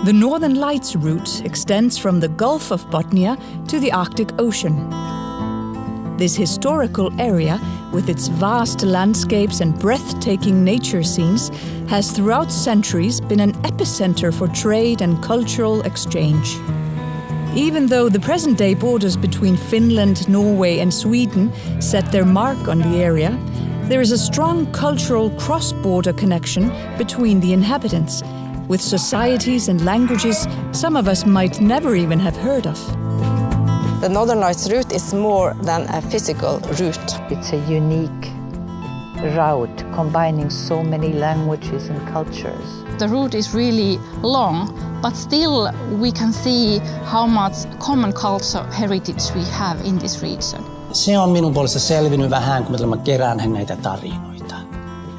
The Northern Lights route extends from the Gulf of Bothnia to the Arctic Ocean. This historical area, with its vast landscapes and breathtaking nature scenes, has throughout centuries been an epicenter for trade and cultural exchange. Even though the present-day borders between Finland, Norway and Sweden set their mark on the area, there is a strong cultural cross-border connection between the inhabitants, with societies and languages some of us might never even have heard of. The Northern Lights route is more than a physical route. It's a unique route combining so many languages and cultures. The route is really long, but still we can see how much common cultural heritage we have in this region. Se on minun puolesta selvinnyt vähän, kun mä kerään näitä tarinoita.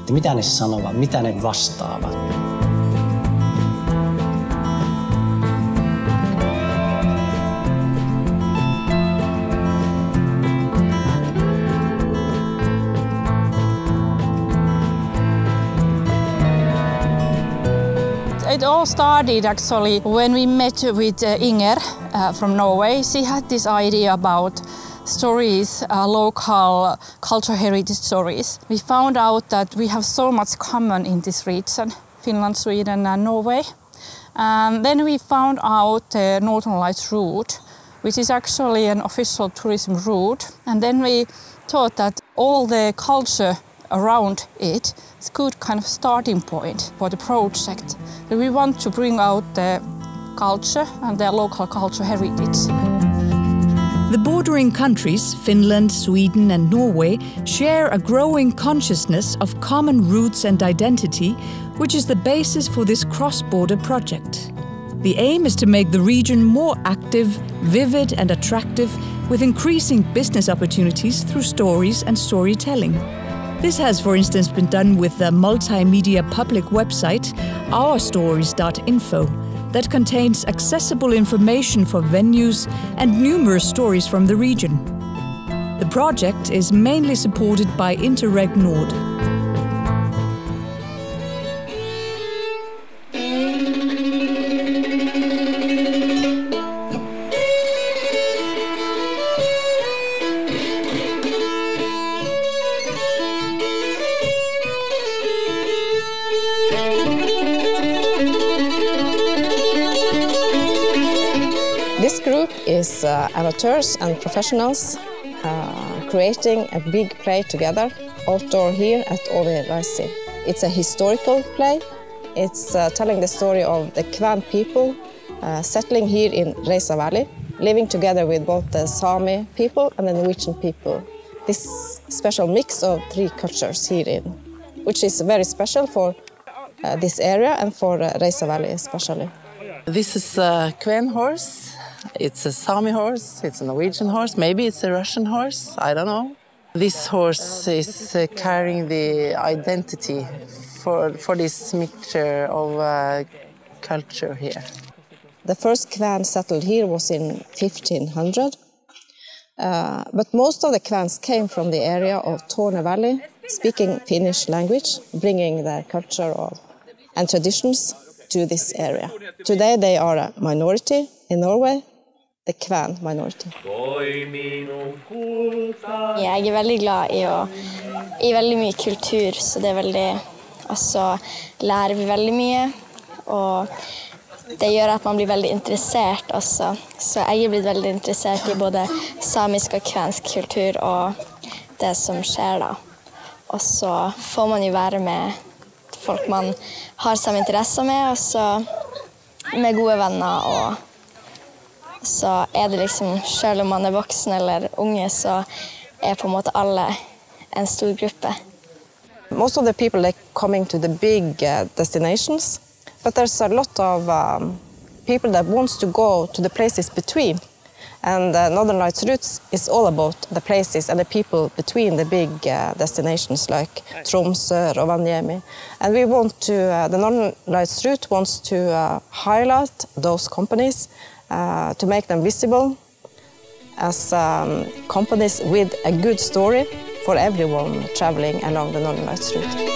Että mitä ne sanovat, mitä ne vastaavat. It all started actually when we met with Inger from Norway. She had this idea about stories, local cultural heritage stories. We found out that we have so much common in this region, Finland, Sweden and Norway. And then we found out the Northern Lights route, which is actually an official tourism route. And then we thought that all the culture around it is a good kind of starting point for the project. We want to bring out the culture and their local cultural heritage. The bordering countries, Finland, Sweden and Norway, share a growing consciousness of common roots and identity, which is the basis for this cross-border project. The aim is to make the region more active, vivid and attractive, with increasing business opportunities through stories and storytelling. This has, for instance, been done with the multimedia public website ourstories.info that contains accessible information for venues and numerous stories from the region. The project is mainly supported by Interreg Nord. This group is amateurs and professionals creating a big play together outdoor here at Overreisi. It's a historical play. It's telling the story of the Kven people settling here in Reisa Valley, living together with both the Sami people and the Norwegian people. This special mix of three cultures here in, which is very special for this area and for Reisa Valley especially. This is a Kven horse. It's a Sami horse, it's a Norwegian horse, maybe it's a Russian horse, I don't know. This horse is carrying the identity for this mixture of culture here. The first Kven settled here was in 1500, but most of the Kvens came from the area of Torne Valley, speaking Finnish language, bringing their culture and traditions to this area. Today they are a minority in Norway, the Kven minority. Jeg veldig glad i veldig mye kultur, så det veldig, altså lærer vi veldig mye, og det gjør at man blir veldig interessert også. Så jeg blitt veldig interessert i både samisk og kvensk kultur og det som skjer da. Og så får man jo være med folk man har samme interesser med, og så med gode venner, og så det liksom, selv om man voksen eller unge, så på en måte alle en stor gruppe. Most of the people, they're coming to the big destinations, but there's a lot of people that wants to go to the places between. And Northern Lights routes is all about the places and the people between the big destinations like Tromsø, Rovaniemi. And we want to, the Northern Lights route wants to highlight those companies, to make them visible as companies with a good story for everyone traveling along the Northern Lights route.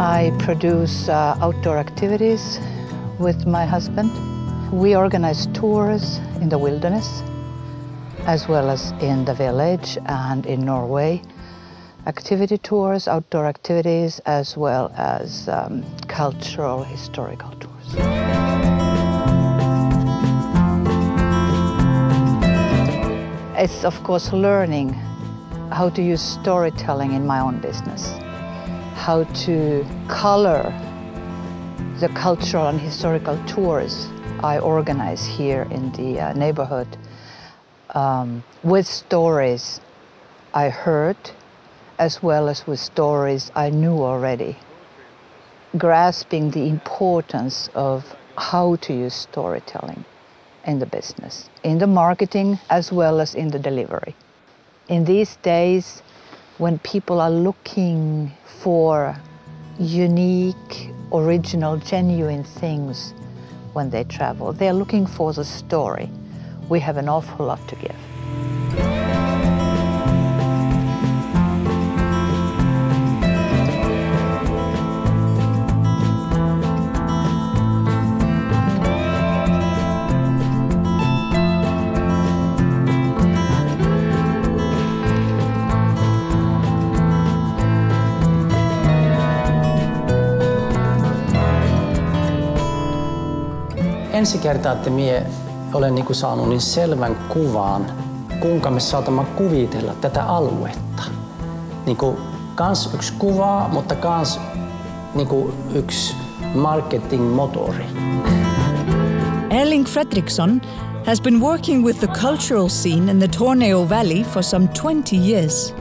I produce outdoor activities with my husband. We organize tours in the wilderness, as well as in the village and in Norway. Activity tours, outdoor activities, as well as cultural, historical tours. It's, of course, learning how to use storytelling in my own business. How to color the cultural and historical tours I organize here in the neighborhood with stories I heard as well as with stories I knew already, grasping the importance of how to use storytelling in the business, in the marketing as well as in the delivery. In these days, when people are looking for unique, original, genuine things when they travel, they're looking for the story. We have an awful lot to give. Ensi kertaa, että mie olen niinku saanut niin selvän kuvan, kuinka me saatamme kuvitella tätä aluetta. Niinku kans yksi kuva, mutta kans niinku yksi marketing-motori. Erling Fredriksson has been working with the cultural scene in the Torneo Valley for some 20 years.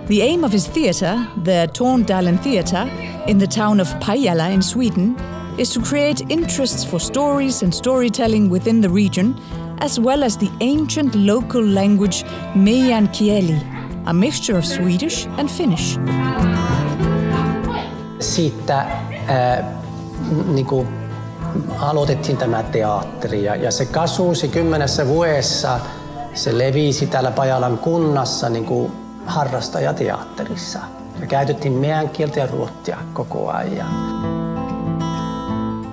The aim of his theatre, the Torndalen Theatre, in the town of Pajala in Sweden, is to create interests for stories and storytelling within the region, as well as the ancient local language meidän kieli, a mixture of Swedish and Finnish. Siitä niinku aloitettiin tämä teatteri ja se kasvusi 10 vuodessa. Se levisi täällä Pajalan kunnassa niinku harrastajateatterissa. Ja käytettiin meidän kieltä ja ruotsia koko ajan.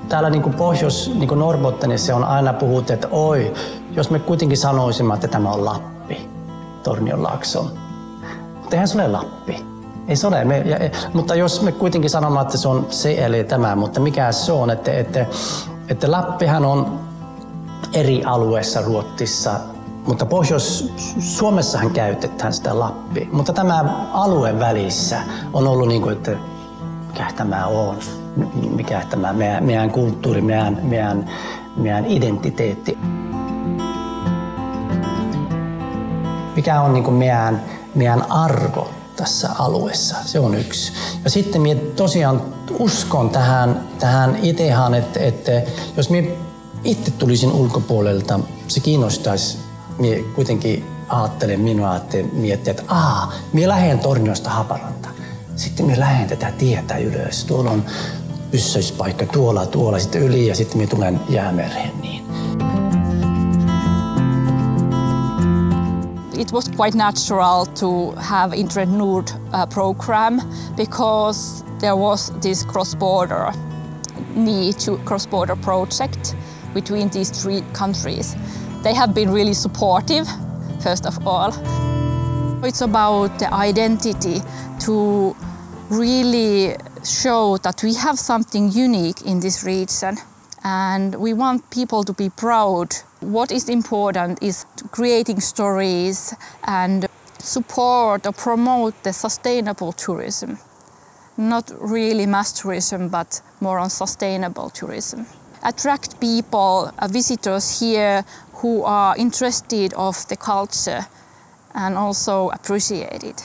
Täällä niin Pohjois, niin Norrbottenissa on aina puhuttu, että oi, jos me kuitenkin sanoisimme, että tämä on Lappi, Tornionlaakson. Mutta eihän se ole Lappi. Ei se ole. Mutta jos me kuitenkin sanomme, että se on se eli tämä, mutta mikä se on, että Lappihan on eri alueessa Ruotsissa, mutta Pohjois-Suomessahan käytetään sitä Lappi. Mutta tämä alueen välissä on ollut niin kuin, että mikä tämä on. Mikä tämä meidän kulttuuri, meidän identiteetti. Mikä on niin kuin meidän arvo tässä alueessa, se on yksi. Ja sitten minä tosiaan uskon tähän ideaan, että jos minä itse tulisin ulkopuolelta, se kiinnostaisi. Minä kuitenkin ajattelen minua, että miettii, että minä lähden Torniosta Haparanta. Sitten minä lähden tätä tietä ylös. Tuolla on pyssyispaikka tuolla sitten yli ja sitten minä tulen Jäämereen niin. It was quite natural to have Interreg Nord program because there was this cross-border need to cross-border project between these three countries. They have been really supportive, first of all. It's about the identity to really show that we have something unique in this region and we want people to be proud. What is important is creating stories and support or promote the sustainable tourism. Not really mass tourism, but more on sustainable tourism. Attract people, visitors here who are interested of the culture and also appreciate it.